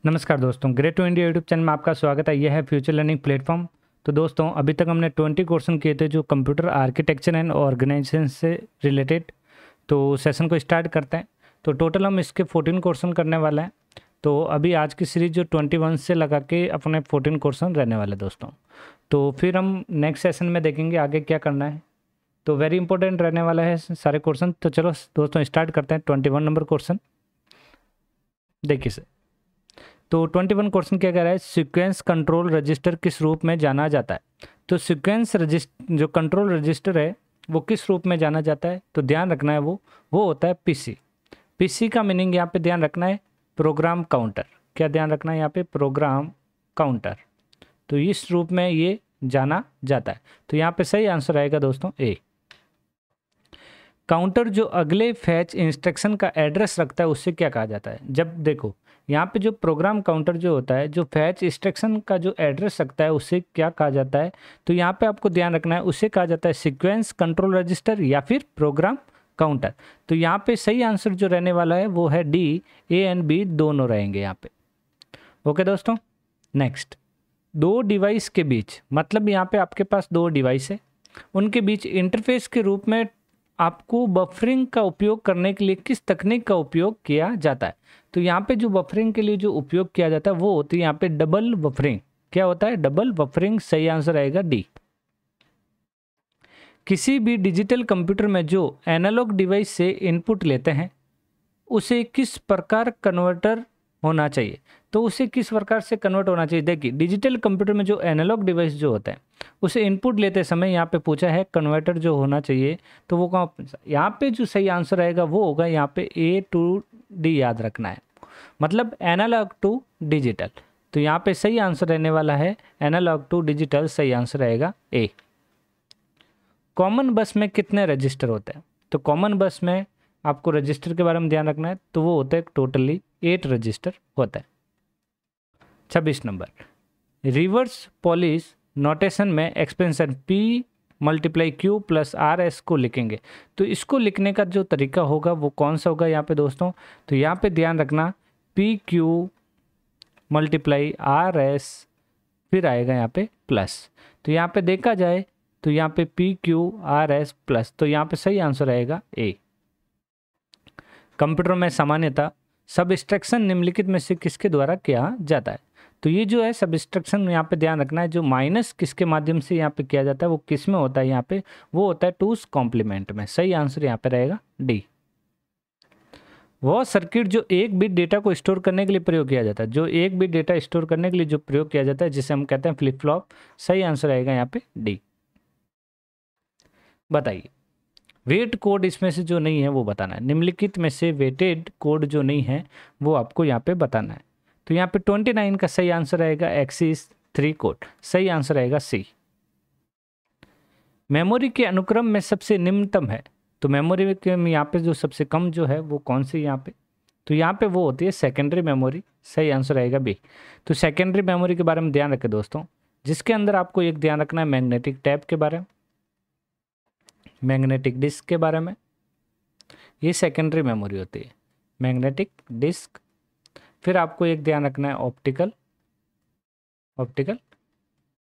नमस्कार दोस्तों, great to India YouTube channel में आपका स्वागत है। यह है फ्यूचर लर्निंग प्लेटफॉर्म। तो दोस्तों, अभी तक हमने 20 क्वेश्चन किए थे जो कंप्यूटर आर्किटेक्चर एंड ऑर्गेनाइजेशन से रिलेटेड। तो सेशन को स्टार्ट करते हैं। तो टोटल हम इसके 14 क्वेश्चन करने वाले हैं। तो अभी आज की सीरीज जो 21 से लगा के अपने 14 क्वेश्चन रहने वाले दोस्तों। तो फिर हम नेक्स्ट सेशन में देखेंगे आगे क्या करना है। तो वेरी इंपॉर्टेंट रहने वाला है सारे क्वेश्चन। तो चलो दोस्तों स्टार्ट करते हैं। 21 नंबर क्वेश्चन देखिए सर। तो 21 क्वेश्चन क्या कह रहा है, सीक्वेंस कंट्रोल रजिस्टर किस रूप में जाना जाता है। तो सीक्वेंस रजिस्टर जो कंट्रोल रजिस्टर है वो किस रूप में जाना जाता है, तो ध्यान रखना है वो होता है पीसी। पीसी का मीनिंग यहाँ पे ध्यान रखना है प्रोग्राम काउंटर। क्या ध्यान रखना है यहाँ पे, प्रोग्राम काउंटर। तो इस रूप में ये जाना जाता है। तो यहाँ पे सही आंसर आएगा दोस्तों ए। काउंटर जो अगले फैच इंस्ट्रक्शन का एड्रेस रखता है उससे क्या कहा जाता है। जब देखो यहाँ पे जो प्रोग्राम काउंटर जो होता है, जो फैच इंस्ट्रक्शन का जो एड्रेस रखता है उससे क्या कहा जाता है, तो यहाँ पे आपको ध्यान रखना है उससे कहा जाता है सीक्वेंस कंट्रोल रजिस्टर या फिर प्रोग्राम काउंटर। तो यहाँ पे सही आंसर जो रहने वाला है वो है डी। ए एंड बी दोनों रहेंगे यहाँ पे। ओके दोस्तों, नेक्स्ट। दो डिवाइस के बीच, मतलब यहाँ पे आपके पास दो डिवाइस है, उनके बीच इंटरफेस के रूप में आपको बफरिंग का उपयोग करने के लिए किस तकनीक का उपयोग किया जाता है। तो यहाँ पे जो बफरिंग के लिए जो उपयोग किया जाता है वो होती है यहाँ पे डबल बफरिंग। क्या होता है, डबल बफरिंग। सही आंसर आएगा डी। किसी भी डिजिटल कंप्यूटर में जो एनालॉग डिवाइस से इनपुट लेते हैं उसे किस प्रकार कन्वर्टर होना चाहिए। तो उसे किस प्रकार से कन्वर्ट होना चाहिए। देखिए डिजिटल कंप्यूटर में जो एनालॉग डिवाइस जो होता है उसे इनपुट लेते समय यहाँ पे पूछा है कन्वर्टर जो होना चाहिए, तो वो कहाँ, यहाँ पे जो सही आंसर आएगा वो होगा यहाँ पे ए टू डी। याद रखना है, मतलब एनालॉग टू डिजिटल। तो यहाँ पे सही आंसर रहने वाला है एनालॉग टू डिजिटल। सही आंसर रहेगा ए। कॉमन बस में कितने रजिस्टर होते हैं। तो कॉमन बस में आपको रजिस्टर के बारे में ध्यान रखना है, तो वो होता है टोटली 8 रजिस्टर होता है। 26 नंबर, रिवर्स पॉलिश नोटेशन में expansion P multiply Q plus RS को लिखेंगे। तो इसको लिखने का जो तरीका होगा वो कौन सा होगा यहाँ पे दोस्तों। तो यहाँ पे ध्यान रखना PQ मल्टीप्लाई RS फिर आएगा यहाँ पे प्लस। तो यहाँ पे देखा जाए तो यहाँ पे PQRS प्लस। तो यहाँ पे सही आंसर आएगा ए। कंप्यूटर में सामान्यतः सबस्ट्रैक्शन निम्नलिखित में से किसके द्वारा किया जाता है। तो ये जो है सबस्ट्रैक्शन यहाँ पे ध्यान रखना है, जो माइनस किसके माध्यम से यहाँ पे किया जाता है वो किस में होता है यहाँ पे, वो होता है टूस कॉम्प्लीमेंट में। सही आंसर यहाँ पे रहेगा डी। वह सर्किट जो एक बिट डेटा को स्टोर करने के लिए प्रयोग किया जाता है, जो एक बिट डेटा स्टोर करने के लिए जो प्रयोग किया जाता है जिसे हम कहते हैं फ्लिप फ्लॉप। सही आंसर आएगा यहाँ पे डी। बताइए वेट कोड इसमें से जो नहीं है वो बताना है। निम्नलिखित में से वेटेड कोड जो नहीं है वो आपको यहाँ पे बताना है। तो यहाँ पे 29 का सही आंसर आएगा एक्सिस 3 कोड। सही आंसर आएगा सी। मेमोरी के अनुक्रम में सबसे निम्नतम है, तो मेमोरी के यहाँ पे जो सबसे कम जो है वो कौन सी यहाँ पे, तो यहाँ पे वो होती है सेकेंडरी मेमोरी। सही आंसर आएगा बी। तो सेकेंडरी मेमोरी के बारे में ध्यान रखें दोस्तों, जिसके अंदर आपको एक ध्यान रखना है मैग्नेटिक टैप के बारे में, मैग्नेटिक डिस्क के बारे में। ये सेकेंडरी मेमोरी होती है, मैग्नेटिक डिस्क। फिर आपको एक ध्यान रखना है ऑप्टिकल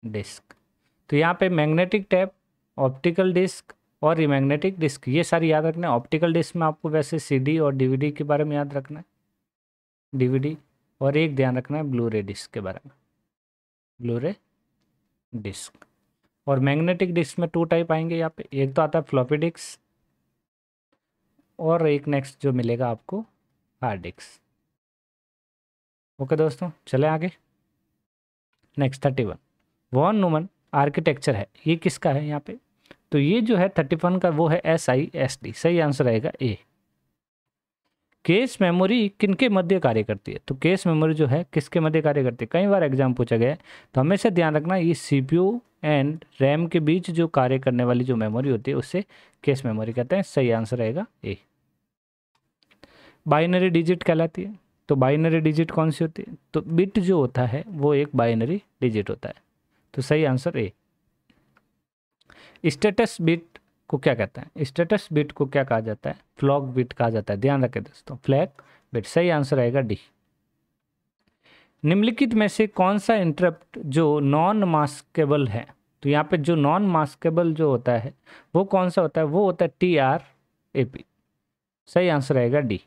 डिस्क। तो यहाँ पे मैग्नेटिक टैप, ऑप्टिकल डिस्क और ये मैग्नेटिक डिस्क, ये सारी याद रखना है। ऑप्टिकल डिस्क में आपको वैसे CD और DVD के बारे में याद रखना है, DVD। और एक ध्यान रखना है ब्लू रे डिस्क के बारे में, ब्लू रे डिस्क। और मैग्नेटिक डिस्क में 2 टाइप आएंगे यहाँ पे, एक तो आता है फ्लॉपी डिस्क और एक नेक्स्ट जो मिलेगा आपको हार्ड डिस्क। ओके दोस्तों, चले आगे। नेक्स्ट 31 वॉन न्यूमन आर्किटेक्चर है, ये किसका है यहाँ पे। तो ये जो है 31 का वो है SISD। सही आंसर आएगा ए। केस मेमोरी किनके मध्य कार्य करती है। तो केस मेमोरी जो है किसके मध्य कार्य करती है, कई बार एग्जाम पूछा गया है। तो हमेशा ध्यान रखना ये CPU एंड रैम के बीच जो कार्य करने वाली जो मेमोरी होती है उससे केस मेमोरी कहते हैं। सही आंसर रहेगा ए। बाइनरी डिजिट कहलाती है। तो बाइनरी डिजिट कौन सी होती है, तो बिट जो होता है वो एक बाइनरी डिजिट होता है। तो सही आंसर ए। स्टेटस बिट को क्या कहते हैं, स्टेटस बिट को क्या कहा जाता है, फ्लैग बिट कहा जाता है। ध्यान रखें दोस्तों, फ्लैग बिट। सही आंसर आएगा डी। निम्नलिखित में से कौन सा इंटरप्ट जो नॉन मास्केबल है? तो यहाँ पे जो नॉन मास्केबल जो होता है वो कौन सा होता है? वो होता है TRAP। सही आंसर रहेगा डी,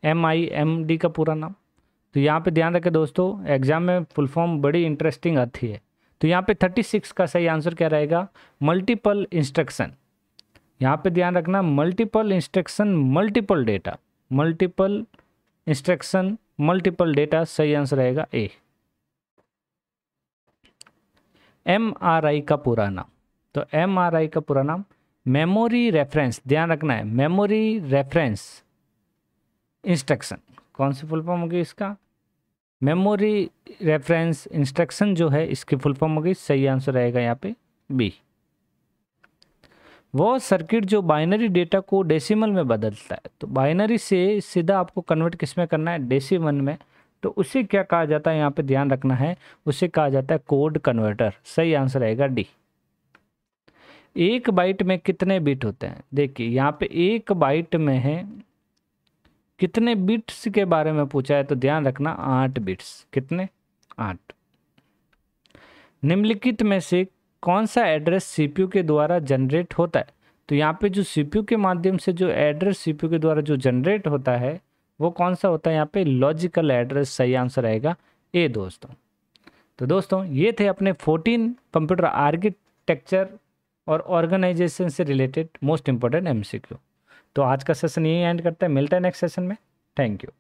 MIMD का पूरा नाम। तो यहाँ पे ध्यान रखें दोस्तों, एग्जाम में फुल फॉर्म बड़ी इंटरेस्टिंग आती है। तो यहाँ पे 36 का सही आंसर क्या रहेगा? Multiple instruction. यहाँ पे ध्यान रखना, multiple instruction multiple data, multiple instruction multiple data, सही आंसर रहेगा ए। MRI का पूरा नाम? तो MRI का पूरा नाम मेमोरी रेफरेंस, ध्यान रखना है, मेमोरी रेफरेंस इंस्ट्रक्शन। कौन सी फुल फॉर्म होगी इसका? मेमोरी रेफरेंस इंस्ट्रक्शन जो है इसकी फुल फॉर्म होगी, सही आंसर रहेगा यहाँ पे बी। वो सर्किट जो बाइनरी डेटा को डेसिमल में बदलता है, तो बाइनरी से सीधा आपको कन्वर्ट किस में करना है? डेसिमल में। तो उसे क्या कहा जाता है? यहाँ पे ध्यान रखना है, उसे कहा जाता है कोड कन्वर्टर। सही आंसर रहेगा डी। एक बाइट में कितने बिट होते हैं? देखिए यहाँ पे एक बाइट में है कितने बिट्स के बारे में पूछा है, तो ध्यान रखना 8 बिट्स। कितने? 8। निम्नलिखित में से कौन सा एड्रेस सीपीयू के द्वारा जनरेट होता है? तो यहाँ पे जो सीपीयू के माध्यम से जो एड्रेस सीपीयू के द्वारा जो जनरेट होता है वो कौन सा होता है? यहाँ पे लॉजिकल एड्रेस। सही आंसर रहेगा ए दोस्तों। तो दोस्तों ये थे अपने 14 कंप्यूटर आर्किटेक्चर और ऑर्गेनाइजेशन से रिलेटेड मोस्ट इंपॉर्टेंट MCQ। तो आज का सेशन यही एंड करते हैं, मिलता है नेक्स्ट सेशन में। Thank you.